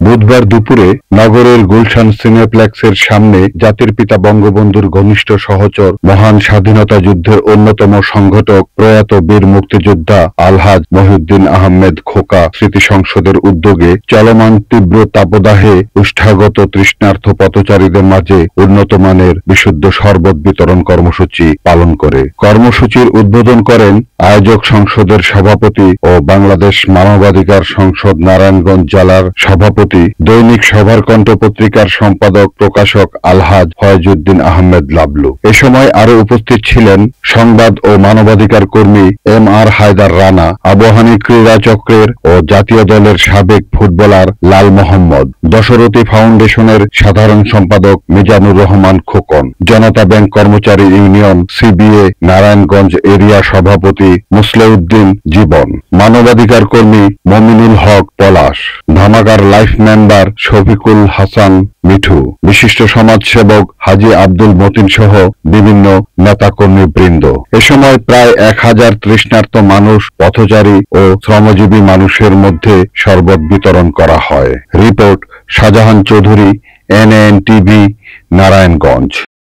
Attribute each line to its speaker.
Speaker 1: বুধবার দুপুরে নগরের গুলশান সিনেপ্লেক্সের সামনে জাতির পিতা বঙ্গবন্ধুর ঘনিষ্ঠ সহচর, মহান স্বাধীনতা যুদ্ধের অন্যতম সংগঠক, প্রয়াত বীর মুক্তিযোদ্ধা আলহাজ মহিউদ্দিন আহমেদ খোকা স্মৃতি সংসদের উদ্যোগে চলমান তীব্র তাপদাহে উষ্ঠাগত তৃষ্ণার্ত পথচারীদের মাঝে উন্নত মানের বিশুদ্ধ শরবত বিতরণ কর্মসূচি পালন করে। কর্মসূচির উদ্বোধন করেন আয়োজক সংসদের সভাপতি ও বাংলাদেশ মানবাধিকার সংসদ নারায়ণগঞ্জ জেলার সভাপতি, দৈনিক সভার কণ্ঠ পত্রিকার সম্পাদক প্রকাশক আলহাজ ফয়েজউদ্দিন আহমেদ লাবলু। এ সময় আরো উপস্থিত ছিলেন সংবাদ ও মানবাধিকার কর্মী এম.আর. হায়দার রানা, আবাহনী ক্রীড়া চক্রের ও জাতীয় দলের সাবেক ফুটবলার লাল মোহাম্মদ, দশরথী ফাউন্ডেশনের সাধারণ সম্পাদক মিজানুর রহমান খোকন, জনতা ব্যাংক কর্মচারী ইউনিয়ন সিবিএ নারায়ণগঞ্জ এরিয়া সভাপতি মুসলেউদ্দিন জীবন, মানবাধিকার কর্মী মমিনুল হক পলাশ, ধামাকার লাইফ মেম্বার শফিকুল হাসান মিঠু, বিশিষ্ট সমাজসেবক হাজী আব্দুল মতিন সহ বিভিন্ন নেতাকর্মী বৃন্দ। এ সময় প্রায় 1000 তৃষ্ণার্ত মানুষ, পথচারী ও শ্রমজীবী মানুষের মধ্যে শরবত বিতরণ করা হয়। Report Shahjahan Chowdhury, NNTV, Narayanganj.